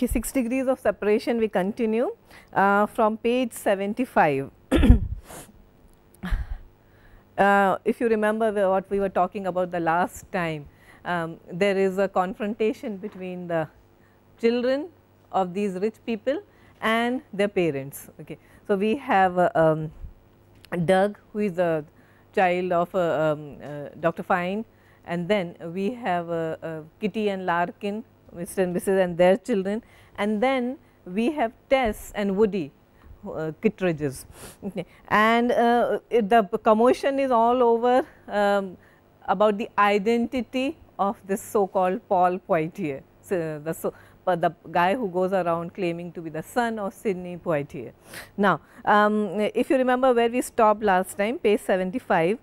Okay, 6 degrees of separation, we continue from page 75. If you remember what we were talking about the last time, there is a confrontation between the children of these rich people and their parents. Okay. So, we have Doug, who is a child of Dr. Fine, and then we have Kitty and Larkin, Mr. and Mrs. and their children, and then we have Tess and Woody, Kittredges. Okay. And the commotion is all over about the identity of this so called Paul Poitier, so the guy who goes around claiming to be the son of Sidney Poitier. Now, if you remember where we stopped last time, page 75,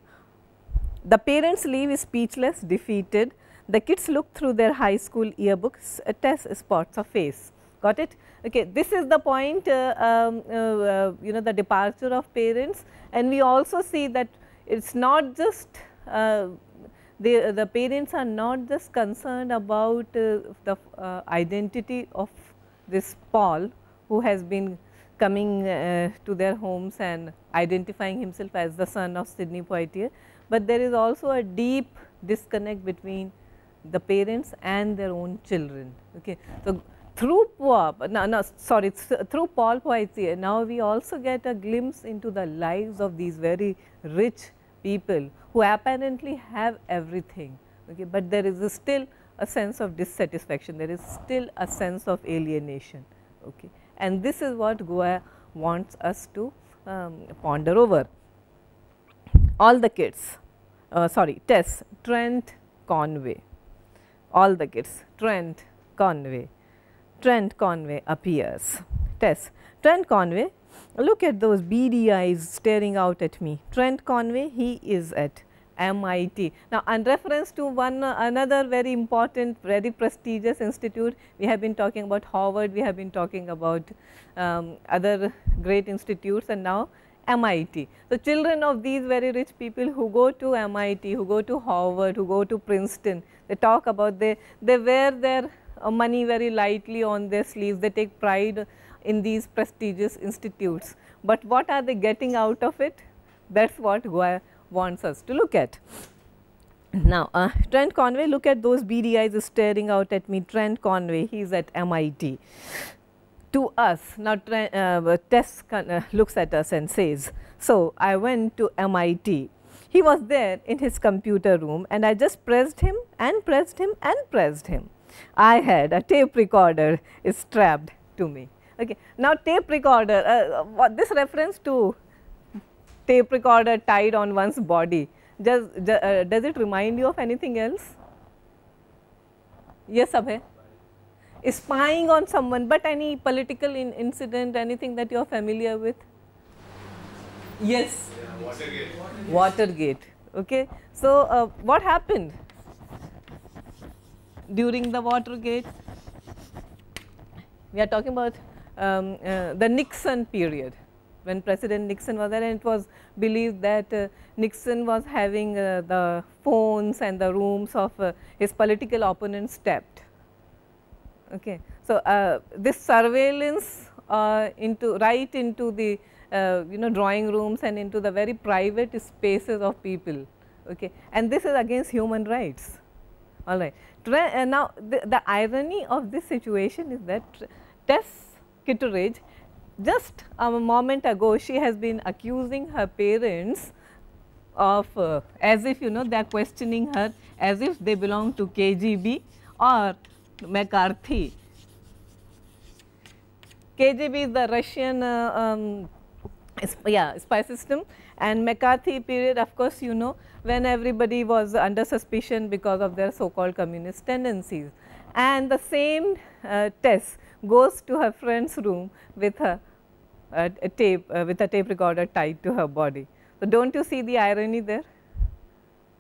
the parents leave speechless, defeated. The kids look through their high school yearbooks, Tess spots a face. Got it? Okay, this is the point, you know, the departure of parents, and we also see that it's not just the parents are not just concerned about the identity of this Paul, who has been coming to their homes and identifying himself as the son of Sidney Poitier, but there is also a deep disconnect between the parents and their own children. Okay. So, through Paul Poitier, now we also get a glimpse into the lives of these very rich people who apparently have everything, okay, but there is still a sense of dissatisfaction, there is still a sense of alienation. Okay. And this is what Goya wants us to ponder over. All the kids, Tess, Trent, Conway, all the kids, Trent Conway appears. Tess, Trent Conway, look at those beady eyes staring out at me. Trent Conway, he is at MIT. Now, in reference to another very important, very prestigious institute, we have been talking about Harvard, we have been talking about other great institutes, and now MIT. The children of these very rich people who go to MIT, who go to Harvard, who go to Princeton, they talk about they wear their money very lightly on their sleeves, they take pride in these prestigious institutes, but what are they getting out of it? That is what Goya wants us to look at. Now, Trent Conway, look at those beady eyes staring out at me. Trent Conway, he is at MIT. To us, now Tess looks at us and says, so I went to MIT. He was there in his computer room and I just pressed him and pressed him and pressed him. I had a tape recorder strapped to me. Okay. Now, tape recorder, this reference to tape recorder tied on one's body, does it remind you of anything else? Yes, Abhay? Spying on someone, but any political incident, anything that you are familiar with? Yes. Yeah, Watergate. Watergate. Okay. So, what happened during the Watergate? We are talking about the Nixon period, when President Nixon was there, and it was believed that Nixon was having the phones and the rooms of his political opponents tapped. Okay. So, this surveillance right into the drawing rooms and into the very private spaces of people, okay, and this is against human rights. All right. Now, the irony of this situation is that Tess Kittredge, just a moment ago, she has been accusing her parents of as if they are questioning her as if they belong to KGB or McCarthy. KGB is the Russian spy system, and McCarthy period, of course, when everybody was under suspicion because of their so called communist tendencies. And the same Tess goes to her friend's room with a tape recorder tied to her body. So, do not you see the irony there?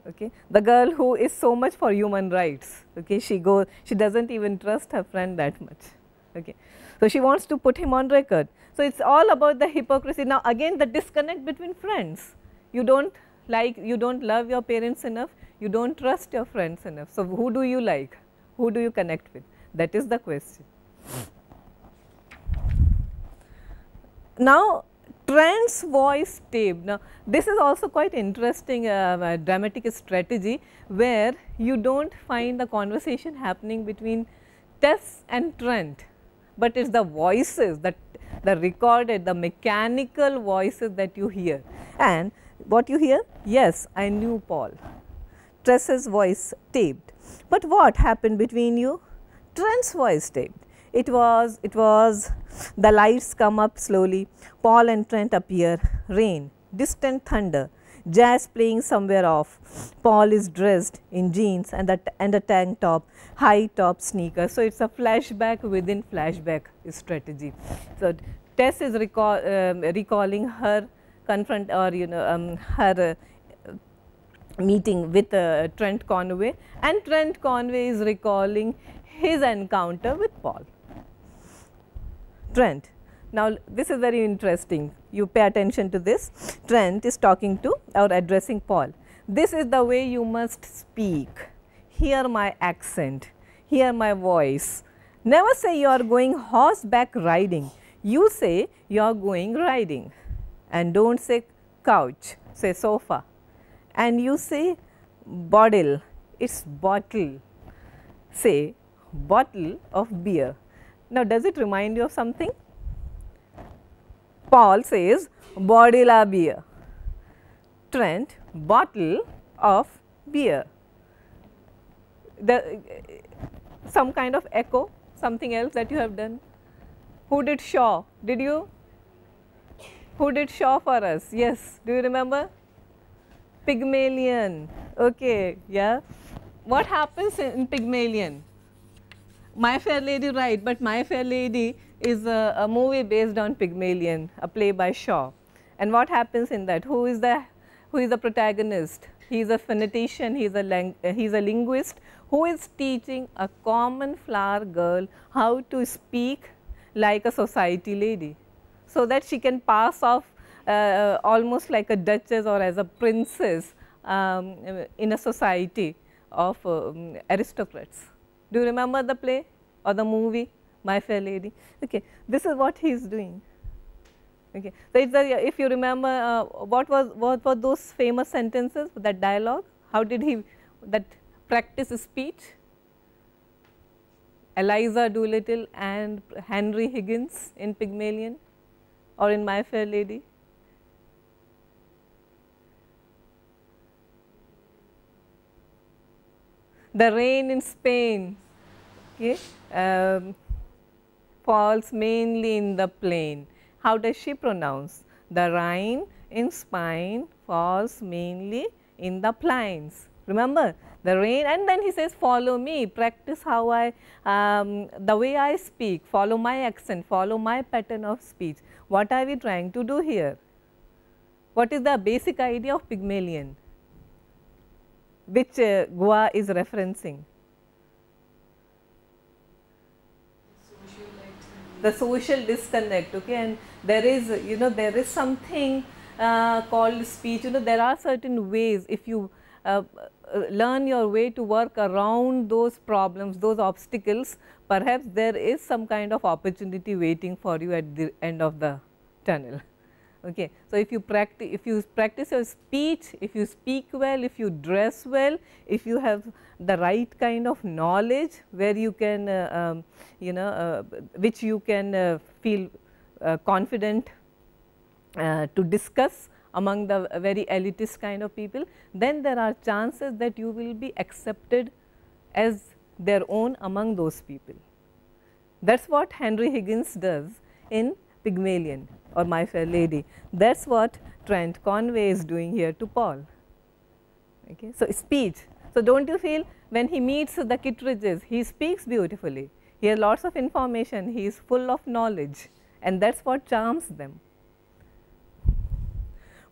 Okay. The girl who is so much for human rights, okay, she does not even trust her friend that much. Okay. So, she wants to put him on record. So, it is all about the hypocrisy. Now, again the disconnect between friends, you do not love your parents enough, you do not trust your friends enough. So, who do you like, who do you connect with? That is the question. Now, Trent's voice taped. Now, this is also quite interesting dramatic strategy where you do not find the conversation happening between Tess and Trent, but it is the voices, the recorded, the mechanical voices that you hear. And what you hear? Yes, I knew Paul. Tess's voice taped. But what happened between you? Trent's voice taped. It was the lights come up slowly, Paul and Trent appear, rain, distant thunder, jazz playing somewhere off. Paul is dressed in jeans and a tank top, high top sneakers. So, it is a flashback within flashback strategy. So, Tess is recalling her her meeting with Trent Conway, and Trent Conway is recalling his encounter with Paul. Trent. Now, this is very interesting. You pay attention to this. Trent is talking to or addressing Paul. This is the way you must speak. Hear my accent. Hear my voice. Never say you are going horseback riding. You say you are going riding. And do not say couch, say sofa. And you say bottle, it is bottle. Say bottle of beer. Now, does it remind you of something? Paul says bottle of beer. Trent, bottle of beer. Some kind of echo, something else that you have done. Who did Shaw? Did you? Who did Shaw for us? Yes, do you remember? Pygmalion. Okay, yeah. What happens in Pygmalion? My Fair Lady, right, but My Fair Lady is a movie based on Pygmalion, a play by Shaw. And what happens in that? Who is the protagonist? He is a phonetician, he is a linguist who is teaching a common flower girl how to speak like a society lady, so that she can pass off almost like a duchess or as a princess in a society of aristocrats. Do you remember the play or the movie My Fair Lady? Okay, this is what he is doing. Okay, so if you remember, what were those famous sentences, that dialogue? How did he practice speech? Eliza Doolittle and Henry Higgins in Pygmalion or in My Fair Lady? The rain in Spain, okay, falls mainly in the plain. How does she pronounce? The rain in Spain falls mainly in the plains. Remember the rain, and then he says, follow me, practice how the way I speak, follow my accent, follow my pattern of speech. What are we trying to do here? What is the basic idea of Pygmalion, which Goa is referencing? The social disconnect, okay, and there is, there is something called speech. There are certain ways, if you learn your way to work around those problems, those obstacles, perhaps there is some kind of opportunity waiting for you at the end of the tunnel. Okay. So, if you practice your speech, if you speak well, if you dress well, if you have the right kind of knowledge where you can which you can feel confident to discuss among the very elitist kind of people, then there are chances that you will be accepted as their own among those people. That is what Henry Higgins does in Pygmalion or My Fair Lady. That is what Trent Conway is doing here to Paul. Okay. So, speech. So, do not you feel when he meets the Kittredges, he speaks beautifully, he has lots of information, he is full of knowledge, and that is what charms them.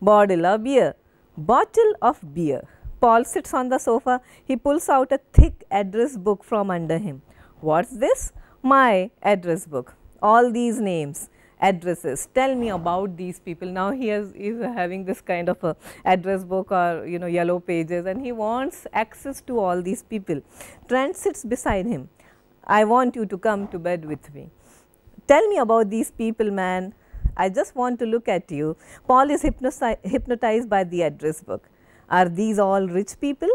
Bottle of beer. Bottle of beer. Paul sits on the sofa, he pulls out a thick address book from under him. What is this? My address book. All these names, addresses, tell me about these people. Now, he is having this kind of a address book or yellow pages, and he wants access to all these people. Trent sits beside him. I want you to come to bed with me. Tell me about these people, man. I just want to look at you. Paul is hypnotized by the address book. Are these all rich people?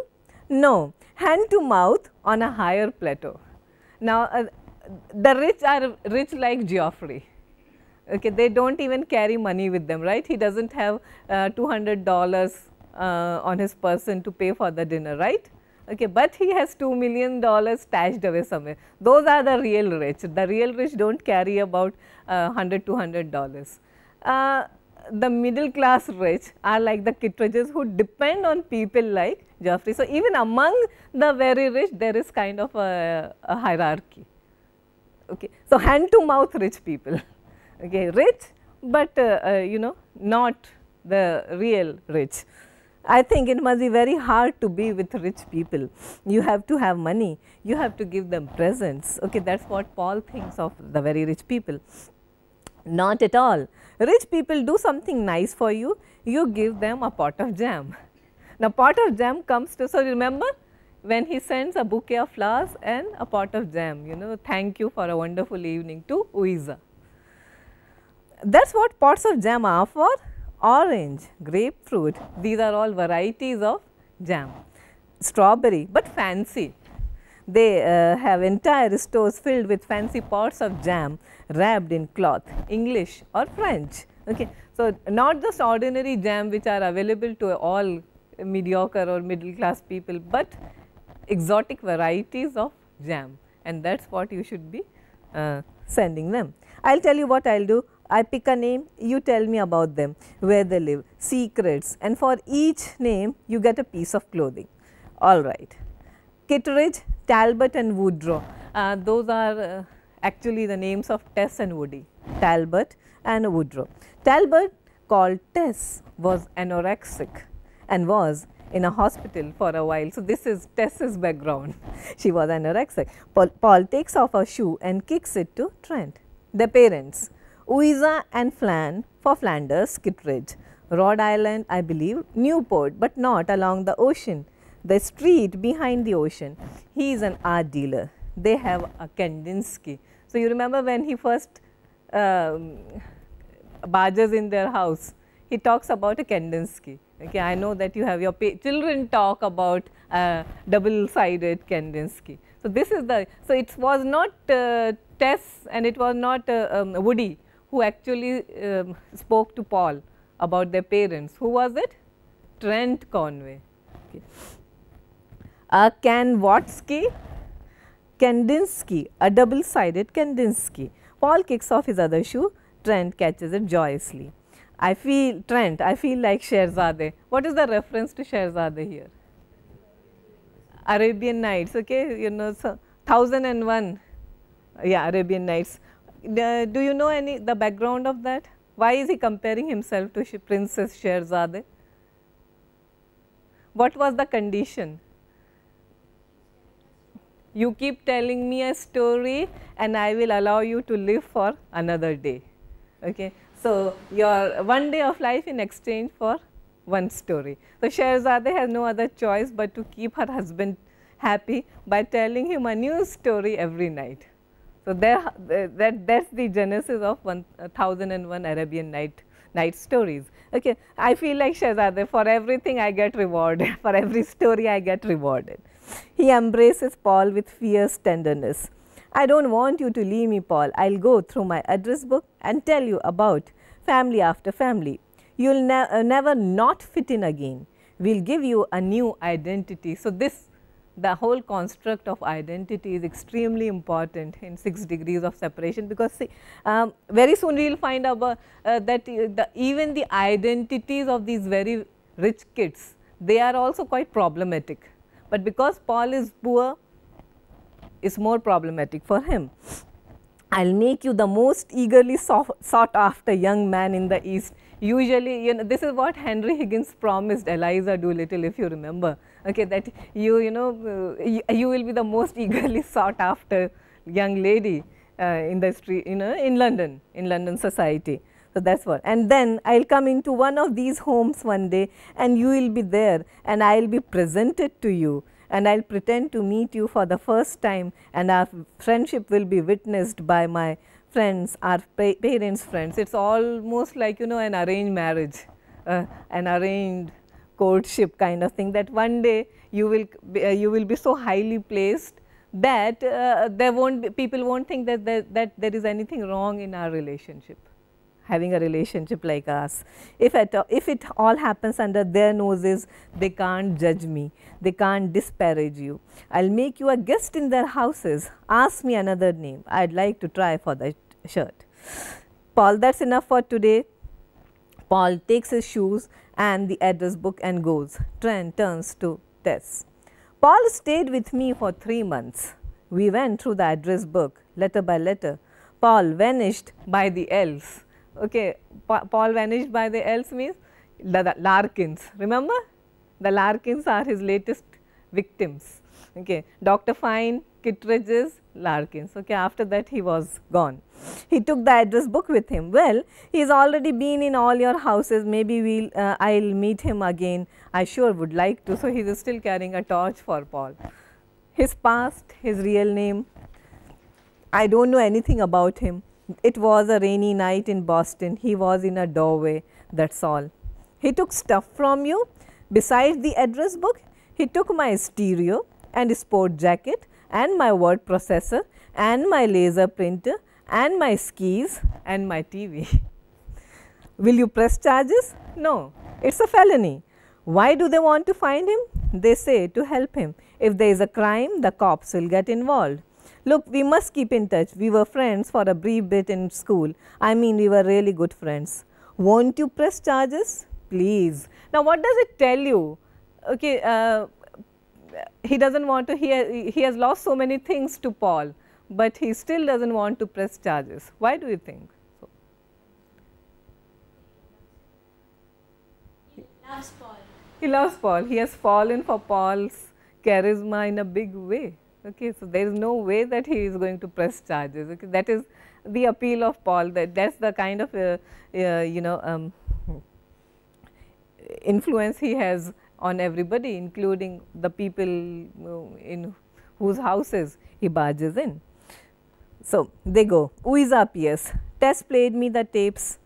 No, hand to mouth on a higher plateau. Now, the rich are rich like Geoffrey. Okay, they don't even carry money with them, right? He doesn't have $200 on his person to pay for the dinner, right? Okay, but he has $2 million stashed away somewhere. Those are the real rich. The real rich don't carry about $100, $200. The middle class rich are like the Kittredges who depend on people like Geoffrey. So, even among the very rich, there is kind of a hierarchy. Okay. So, hand to mouth rich people, okay, rich, but you know, not the real rich. I think it must be very hard to be with rich people. You have to have money, you have to give them presents. Okay, that is what Paul thinks of the very rich people. Not at all. Rich people do something nice for you, you give them a pot of jam. Now, pot of jam comes to, so remember when he sends a bouquet of flowers and a pot of jam, you know, thank you for a wonderful evening to Louisa. That is what pots of jam are for. Orange, grapefruit, these are all varieties of jam. Strawberry, but fancy. They have entire stores filled with fancy pots of jam wrapped in cloth, English or French. Okay. So, not just ordinary jam which are available to all mediocre or middle class people, but exotic varieties of jam, and that is what you should be sending them. I will tell you what I will do. I pick a name, you tell me about them, where they live, secrets, and for each name you get a piece of clothing. All right. Kittredge, Talbot and Woodrow, those are actually the names of Tess and Woody, Talbot and Woodrow. Talbot, called Tess, was anorexic and was in a hospital for a while. So, this is Tess's background. She was anorexic. Paul takes off a shoe and kicks it to Trent. Their parents, Louisa and Flan for Flanders, Kittredge, Rhode Island, I believe, Newport, but not along the ocean, the street behind the ocean. He is an art dealer. They have a Kandinsky. So, you remember when he first barges in their house, he talks about a Kandinsky. Okay, I know that you have your children talk about double-sided Kandinsky. So, this is the, so it was not Tess and it was not Woody who actually spoke to Paul about their parents. Who was it? Trent Conway. Okay. Kandinsky, a double-sided Kandinsky. Paul kicks off his other shoe, Trent catches it joyously. I feel like Sherzadeh. What is the reference to Sherzadeh here? Arabian Nights, okay, you know, so 1001, yeah, Arabian Nights. Do you know the background of that? Why is he comparing himself to Princess Sherzadeh? What was the condition? You keep telling me a story and I will allow you to live for another day. Okay. So, your one day of life in exchange for one story. So, Sherzadeh has no other choice but to keep her husband happy by telling him a new story every night. So, that's the genesis of 1001 Arabian Night stories. Okay. I feel like Sherzadeh, for everything I get rewarded, for every story I get rewarded. He embraces Paul with fierce tenderness. I don't want you to leave me, Paul. I will go through my address book and tell you about family after family. You will never not fit in again. We will give you a new identity. So, the whole construct of identity is extremely important in 6 degrees of separation, because see, very soon we will find out that even the identities of these very rich kids, they are also quite problematic, but because Paul is poor, is more problematic for him. I will make you the most eagerly sought after young man in the East. Usually, you know, this is what Henry Higgins promised Eliza Doolittle, if you remember, okay, that you will be the most eagerly sought after young lady in the street, you know, in London society. So, that is what, and then I will come into one of these homes one day and you will be there and I will be presented to you and I will pretend to meet you for the first time and our friendship will be witnessed by my friends are parents' friends. It's almost like, you know, an arranged marriage, an arranged courtship kind of thing, that one day you will be so highly placed that people won't think that there is anything wrong in our relationship, having a relationship like us. If it all happens under their noses, they can't judge me, they can't disparage you. I'll make you a guest in their houses. Ask me another name. I'd like to try for the shirt. Paul, that's enough for today. Paul takes his shoes and the address book and goes. Trent turns to Tess. Paul stayed with me for 3 months. We went through the address book, letter by letter. Paul vanished by the elves. Okay, Paul vanished by the elves means the Larkins. Remember? The Larkins are his latest victims. Okay, Dr. Fine, Kittredge's, Larkins. Okay, after that he was gone. He took the address book with him. Well, he's already been in all your houses. Maybe I'll meet him again. I sure would like to. So he is still carrying a torch for Paul. His past, his real name, I don't know anything about him. It was a rainy night in Boston. He was in a doorway. That's all. He took stuff from you. Besides the address book, he took my stereo and sport jacket and my word processor and my laser printer and my skis and my TV. Will you press charges? No, it's a felony. Why do they want to find him? They say to help him. If there is a crime, the cops will get involved. Look, we must keep in touch. We were friends for a brief bit in school. I mean, we were really good friends. Won't you press charges? Please. Now, what does it tell you? Okay, he doesn't want to, he has lost so many things to Paul, but he still doesn't want to press charges. Why do you think? So, he loves Paul. He loves Paul. He has fallen for Paul's charisma in a big way. Okay, so there is no way that he is going to press charges. Okay, that is the appeal of Paul. That's the kind of influence he has on everybody, including the people in whose houses he barges in. So they go. Uiza P.S. Tess played me the tapes.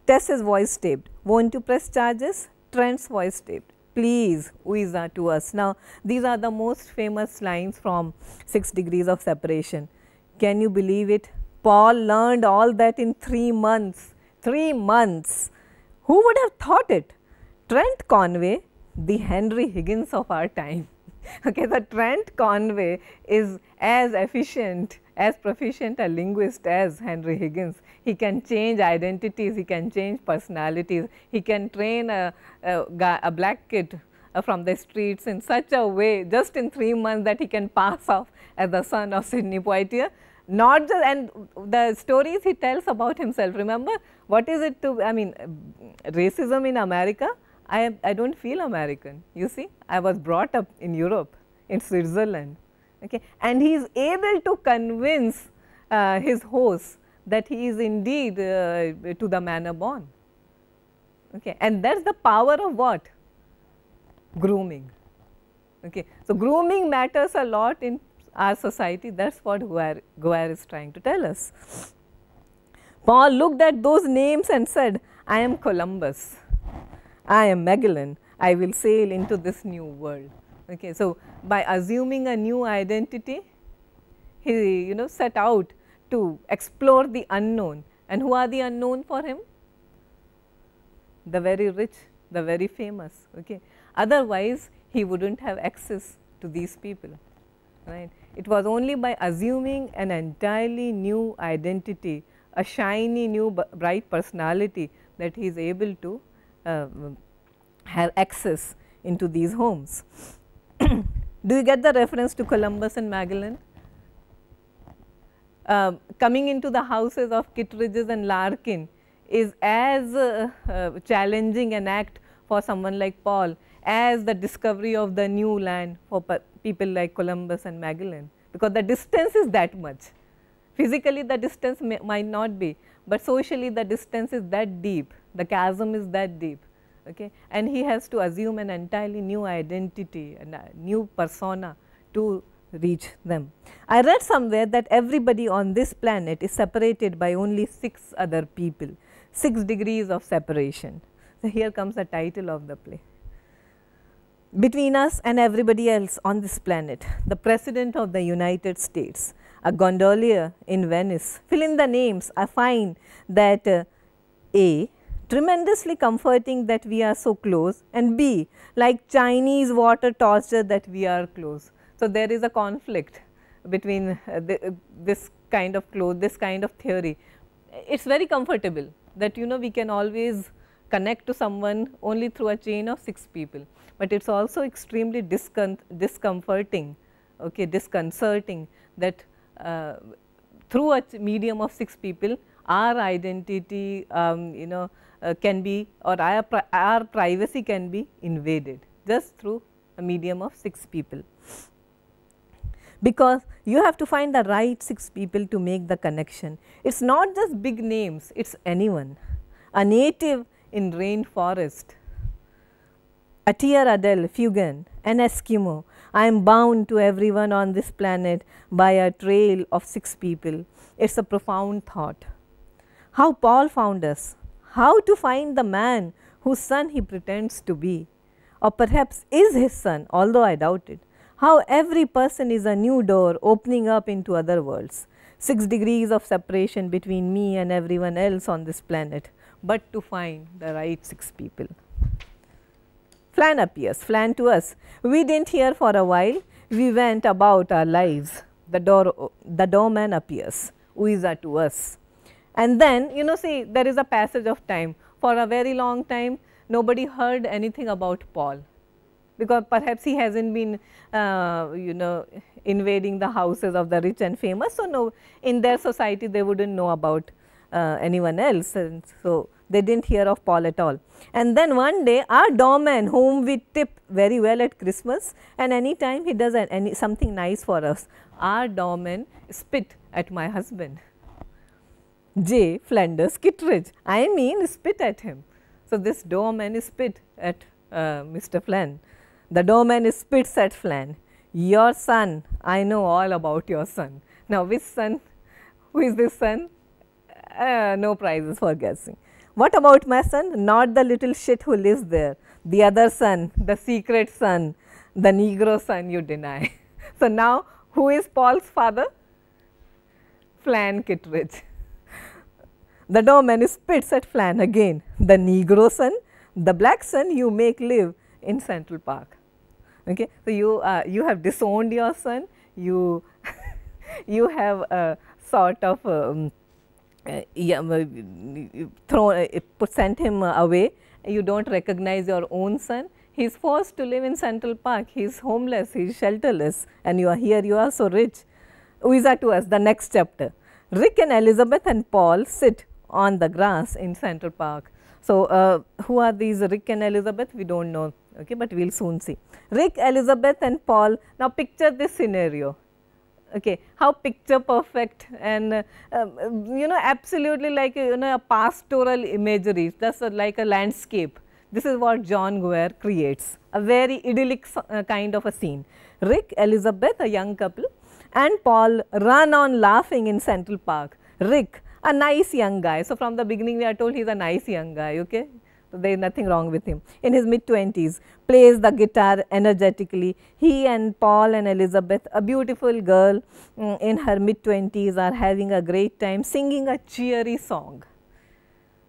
Tess's voice taped. Won't you press charges? Trent's voice taped. Please, Uiza to us. Now, these are the most famous lines from 6 Degrees of Separation. Can you believe it? Paul learned all that in 3 months. 3 months. Who would have thought it? Trent Conway, the Henry Higgins of our time. Okay, the Trent Conway is as efficient, as proficient a linguist as Henry Higgins. He can change identities, he can change personalities, he can train a black kid from the streets in such a way, just in 3 months, that he can pass off as the son of Sidney Poitier. Not just, and the stories he tells about himself, remember, what is it to, I mean, racism in America? I don't feel American, you see, I was brought up in Europe, in Switzerland, okay, and he is able to convince his host that he is indeed to the manner born, okay, and that is the power of what? Grooming, okay. So, grooming matters a lot in our society, that is what Guare is trying to tell us. Paul looked at those names and said, I am Columbus. I am Magellan, I will sail into this new world. Okay, so, by assuming a new identity, he set out to explore the unknown. And who are the unknown for him? The very rich, the very famous. Okay. Otherwise, he would not have access to these people. Right. It was only by assuming an entirely new identity, a shiny new bright personality, that he is able to have access into these homes. Do you get the reference to Columbus and Magellan? Coming into the houses of Kittredges and Larkin is as challenging an act for someone like Paul as the discovery of the new land for people like Columbus and Magellan, because the distance is that much. Physically the distance might not be, but socially the distance is that deep, the chasm is that deep, okay? And he has to assume an entirely new identity and a new persona to reach them. I read somewhere that everybody on this planet is separated by only 6 other people, 6 degrees of separation. So, here comes the title of the play. Between us and everybody else on this planet, the President of the United States, a gondolier in Venice, fill in the names. I find that A, tremendously comforting that we are so close, and B, like Chinese water torture that we are close. So, there is a conflict between this kind of close, this kind of theory. It is very comfortable that we can always connect to someone only through a chain of 6 people, but it is also extremely discomforting, okay, disconcerting that through a medium of 6 people our identity can be, or our privacy can be invaded just through a medium of 6 people. Because you have to find the right 6 people to make the connection. It is not just big names, it is anyone. A native in rainforest, a Tier Adele, Fugan, an Eskimo. I am bound to everyone on this planet by a trail of 6 people. It is a profound thought. How Paul found us, how to find the man whose son he pretends to be, or perhaps is his son, although I doubt it. How every person is a new door opening up into other worlds. 6 degrees of separation between me and everyone else on this planet, but to find the right 6 people. Flan appears, Flan to us. We did not hear for a while, we went about our lives. The doorman appears, Uiza to us. And then see, there is a passage of time. For a very long time nobody heard anything about Paul, because perhaps he has not been invading the houses of the rich and famous. So, no, in their society they would not know about anyone else, and so they did not hear of Paul at all. And then one day our doorman, whom we tip very well at Christmas, and any time he does something nice for us, our doorman spit at my husband, J. Flanders Kittredge, I mean spit at him. So, this doorman spit at Mr. Flan. The doorman spits at Flan. Your son, I know all about your son. Now, which son? Who is this son? No prizes for guessing. What about my son? Not the little shit who lives there. The other son, the secret son, the Negro son you deny. So, now who is Paul's father? Flan Kittredge. The doorman spits at Flan again. The Negro son, the black son you make live in Central Park. Okay. So, you have disowned your son, you have sort of sent him away, you do not recognize your own son. He is forced to live in Central Park, he is homeless, he is shelterless, and you are here, you are so rich. Uiza to us, the next chapter. Rick and Elizabeth and Paul sit on the grass in Central Park. So, who are these Rick and Elizabeth? We do not know, okay, but we will soon see. Rick, Elizabeth and Paul. Now, picture this scenario, okay, how picture perfect and absolutely like a pastoral imagery, just like a landscape. This is what John Guare creates, a very idyllic kind of a scene. Rick, Elizabeth, a young couple, and Paul run on laughing in Central Park. Rick, a nice young guy. So, from the beginning we are told he is a nice young guy, okay. So, there is nothing wrong with him. In his mid-20s, plays the guitar energetically. He and Paul and Elizabeth, a beautiful girl in her mid-20s, are having a great time singing a cheery song.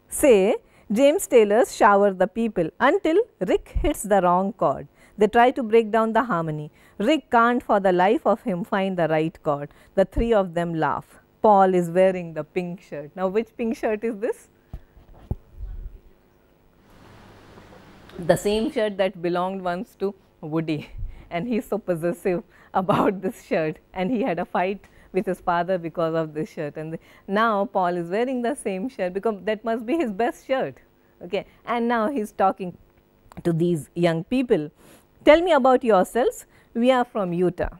Say, James Taylor's Shower the People, until Rick hits the wrong chord. They try to break down the harmony. Rick can't for the life of him find the right chord. The 3 of them laugh. Paul is wearing the pink shirt. Now, which pink shirt is this? The same shirt that belonged once to Woody, and he is so possessive about this shirt, and he had a fight with his father because of this shirt, and now Paul is wearing the same shirt because that must be his best shirt, okay. And now he is talking to these young people. Tell me about yourselves. We are from Utah.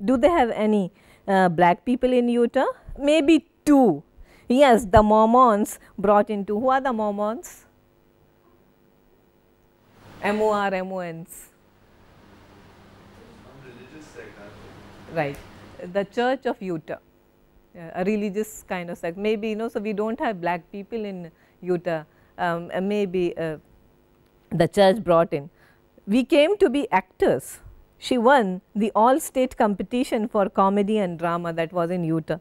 Do they have any black people in Utah? Maybe 2. Yes, the Mormons brought into. Who are the Mormons? M-O-R-M-O-Ns. Some religious sect, right, the Church of Utah, a religious kind of sect. Maybe, so we don't have black people in Utah, maybe the church brought in. We came to be actors. She won the all-state competition for comedy and drama that was in Utah.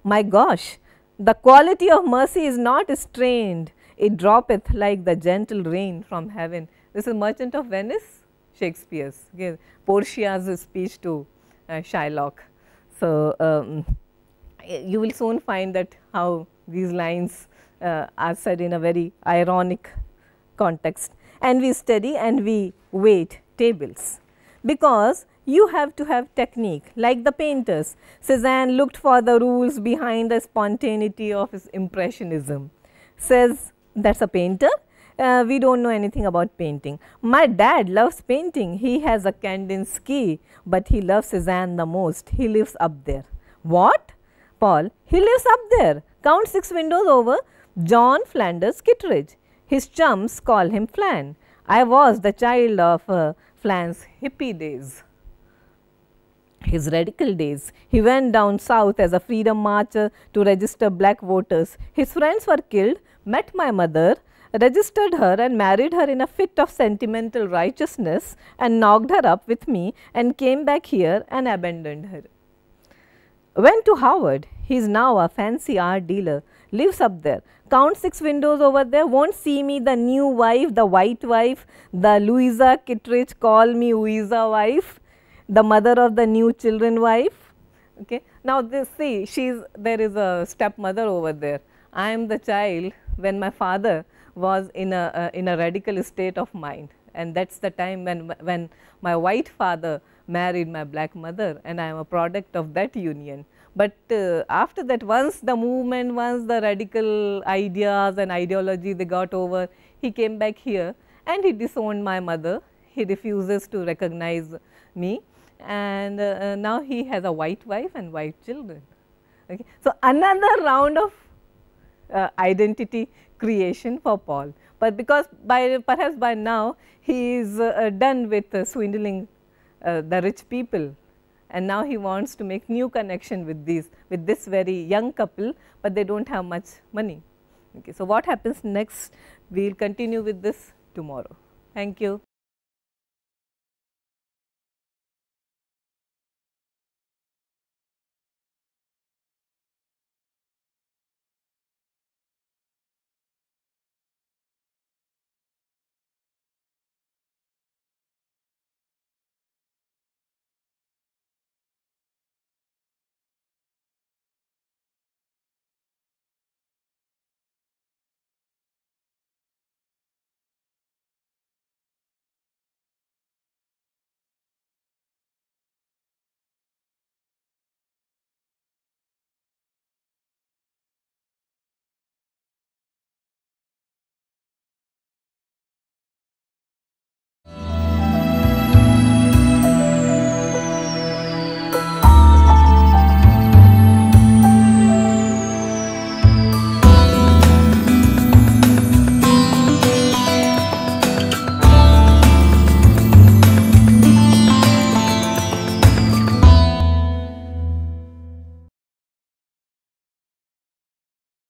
My gosh, the quality of mercy is not strained, it droppeth like the gentle rain from heaven. This is Merchant of Venice, Shakespeare's, okay, Portia's speech to Shylock. So, you will soon find that how these lines are said in a very ironic context. And we study and we wait tables, because you have to have technique like the painters. Cezanne looked for the rules behind the spontaneity of his impressionism. Says, that is a painter? We do not know anything about painting. My dad loves painting. He has a Kandinsky, but he loves Cezanne the most. He lives up there. What? Paul, he lives up there. Count 6 windows over. John Flanders Kittredge. His chums call him Flan. I was the child of Flan's hippie days, his radical days. He went down south as a freedom marcher to register black voters. His friends were killed, met my mother, registered her and married her in a fit of sentimental righteousness, and knocked her up with me and came back here and abandoned her. Went to Harvard. He is now a fancy art dealer, lives up there. Count 6 windows over there, won't see me the new wife, the white wife, the Louisa Kittredge, call me Louisa wife, the mother of the new children wife. Okay. Now, this, see, there is a stepmother over there. I am the child when my father was in a radical state of mind, and that is the time when my white father married my black mother, and I am a product of that union. But after that, once the movement, once the radical ideas and ideology they got over, he came back here and he disowned my mother. He refuses to recognize me, and now he has a white wife and white children. Okay. So, another round of identity creation for Paul, but because perhaps by now he is done with swindling the rich people, and now he wants to make new connection with this very young couple, but they do not have much money. Okay. So, what happens next? We will continue with this tomorrow. Thank you.